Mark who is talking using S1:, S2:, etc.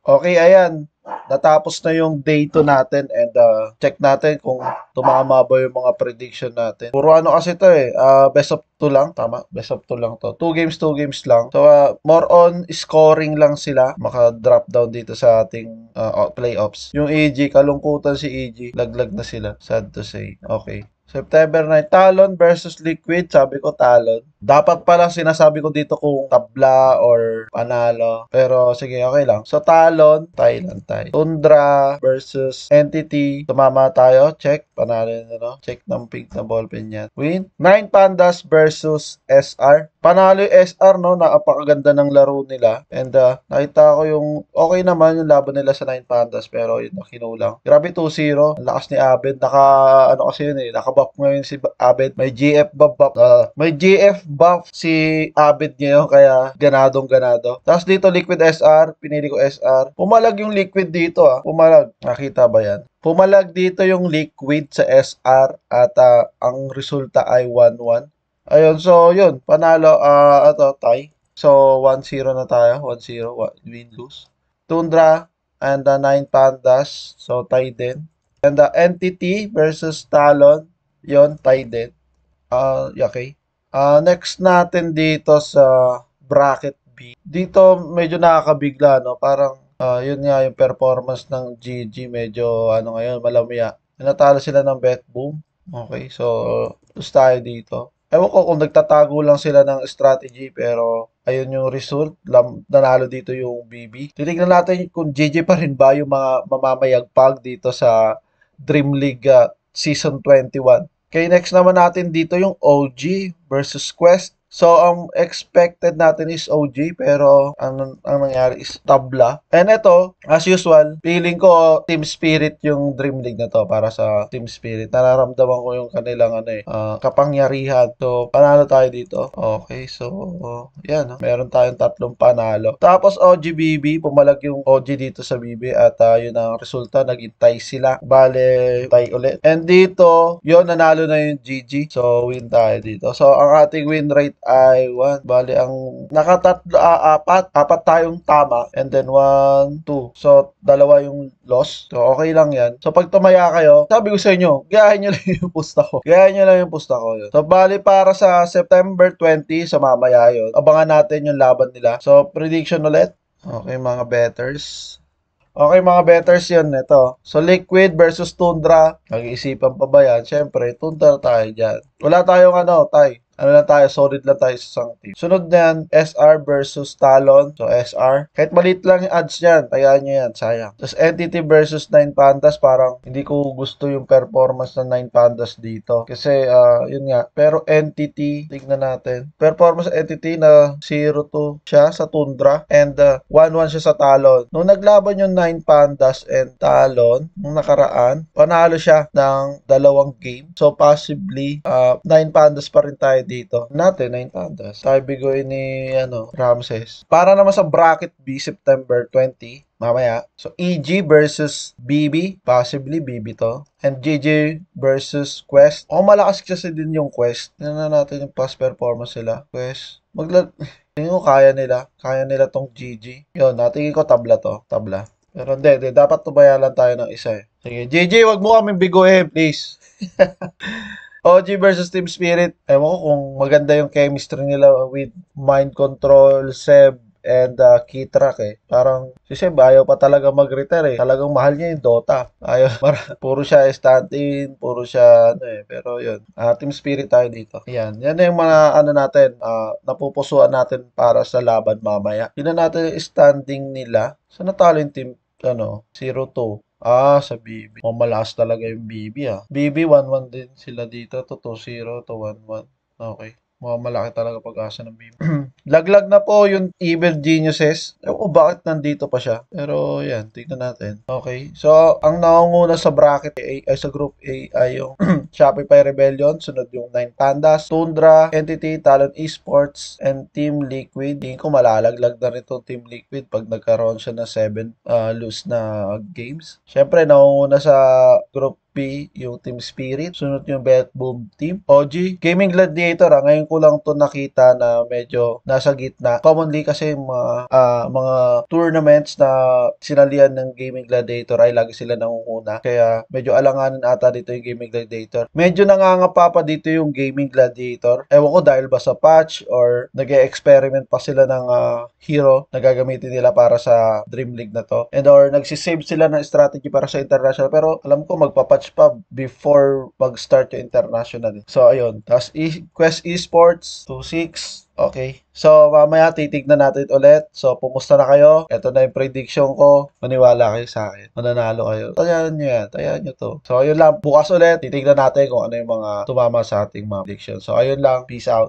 S1: Okay, ayan. Natapos na yung day 2 natin and check natin kung tumama ba yung mga prediction natin. Puro ano kasi to eh, best of 2 lang, tama? Best of 2 lang to. 2 games lang. So, more on scoring lang sila. Maka-drop down dito sa ating playoffs. Yung EG, kalungkutan si EG. Laglag na sila. Sad to say. Okay. September 9, Talon versus Liquid. Sabi ko Talon. Dapat pala sinasabi ko dito kung tabla or panalo. Pero sige, okay lang. So Talon, Thailand tayo. Tundra versus Entity. Tumama tayo. Check. Panalo yun, ano? Check ng pink na ballpen yan. Win. Nine Pandas versus SR. Panalo yung SR, no? Napakaganda ng laro nila. And nakita ko yung okay naman yung laban nila sa Nine Pandas. Pero yun, kinulang. Grabe 2-0. Ang lakas ni Abed. Ano kasi yun eh. Nakabuff ngayon si Abed. May GF buff. May GF buff si Abed ngayon. Kaya ganadong ganado. Tapos dito Liquid SR. Pinili ko SR. Pumalag yung Liquid dito ah. Pumalag. Nakita ba yan? Pumalag dito yung Liquid sa SR. At ang resulta ay 1-1. Ayun, so yun, panalo, tie. So, 1-0 na tayo, 1-0, win, lose. Tundra and the Nine Pandas, so tie din. And the Entity versus Talon, yon tie din. Okay. Next natin dito sa bracket B. Dito medyo nakakabigla, no? Parang, yun nga yung performance ng GG, medyo, ngayon, malamya. Natalo sila ng Bet Boom. Okay, so, tapos tayo dito. Ewan ko kung nagtatago lang sila ng strategy pero ayun yung result. Nanalo dito yung BB. Titignan natin kung GG pa rin ba yung mga mamamayagpag dito sa Dream League Season 21. Okay, next naman natin dito yung OG versus Quest. So, ang expected natin is OG pero ang nangyari is tabla. And ito, as usual, feeling ko Team Spirit yung Dream League na to para sa Team Spirit. Nararamdaman ko yung kanilang kapangyarihan. So, panalo tayo dito. Okay, so, yan. Meron tayong tatlong panalo. Tapos, OG-BB, pumalag yung OG dito sa BB at yun ang resulta. Naging tie sila. Bale, tie ulit. And dito, yun, nanalo na yung GG. So, win tayo dito. So, ang ating win rate ay 1. Bali, ang nakatatlo, apat tayong tama. And then 1, 2. So, dalawa yung loss. So, okay lang yan. So, pag tumaya kayo, sabi ko sa inyo, gayahin nyo lang yung pusta ko. Gayahin nyo lang yung pusta ko. Yun. So, bali, para sa September 20, sa mamaya yun, abangan natin yung laban nila. So, prediction ulit. Okay, mga betters. Okay, mga betters yun. Ito. So, Liquid versus Tundra. Nag-iisipan pa ba yan? Siyempre, Tundra tayo dyan. Wala tayong tay. Ano lang tayo, solid lang tayo sa isang team. Sunod na yan, SR versus Talon. So, SR. Kahit maliit lang yung odds yan, tayaan nyo yan, sayang. Tapos, Entity versus Nine Pandas, parang hindi ko gusto yung performance ng Nine Pandas dito. Kasi, yun nga. Pero Entity, tignan natin. Performance Entity na 0-2 siya sa Tundra and 1-1 siya sa Talon. Nung naglaban yung Nine Pandas and Talon, nung nakaraan, panalo siya ng 2 game. So, possibly, Nine Pandas pa rin tayo dito. Natin, Nine Pandas. Tayo bigoy ni, Ramses. Para naman sa bracket B, September 20, mamaya. So, EG versus BB. Possibly, BB to. And GG versus Quest. Malakas kasi din yung Quest. Tingnan natin yung past performance sila. Quest. Tingin ko kaya nila. Kaya nila tong GG. Yun, natingin ko tabla to. Tabla. Pero hindi. Dapat tumaya lang tayo ng isa eh. Sige, GG, wag mo kaming biguhin, please. OG versus Team Spirit. Ewan ko kung maganda yung chemistry nila with Mind Control, Seb, and Keytrack eh. Parang si Seb ayaw pa talaga mag-retire eh. Talagang mahal niya yung Dota. Ayaw, puro siya stand-in, puro siya pero yun. Team Spirit tayo dito. Yan. Yan yung mga natin, napupusuan natin para sa laban mamaya. Tingnan natin yung standing nila. Saan natalo yung team 0-2. Sa BB. Malakas talaga yung BB BB 1-1 din sila dito. To 2-0 to 1-1. Okay. Malaki talaga pag-asa ng BB. Laglag na po yung Evil Geniuses. Ewan ko bakit nandito pa siya. Pero yan, tignan natin. Okay. So, ang nangunguna sa bracket ay sa group A ay yung Shopify Rebellion. Sunod yung Nine Pandas, Tundra, Entity, Talon Esports, and Team Liquid. Tingin ko malalaglag na rin itong Team Liquid pag nagkaroon siya ng 7 lose na games. Siyempre, nangunguna sa group B, yung Team Spirit. Sunod yung Bet Boom Team. OG, Gaming Gladiator. Ngayon ko lang to nakita na medyo nasa gitna. Commonly kasi mga tournaments na sinalihan ng Gaming Gladiator ay lagi sila nangunguna. Kaya medyo alanganin ata dito yung Gaming Gladiator. Medyo nangangapa pa dito yung Gaming Gladiator. Ewan ko dahil ba sa patch or nag-e-experiment pa sila ng hero na gagamitin nila para sa Dream League na to. And or nagsisave sila ng strategy para sa international. Pero alam ko magpa-patch pa before mag-start yung international. So ayun. Tapos Quest Esports 2-6. Okay. So, mamaya titignan natin ulit. So, pumusta na kayo? Ito na yung prediction ko. Maniwala kayo sa akin. Mananalo kayo. Tayaan nyo yan. Tayaan nyo to. So, ayun lang. Bukas ulit. Titignan natin kung ano yung mga tumama sa ating mga prediction. So, ayun lang. Peace out.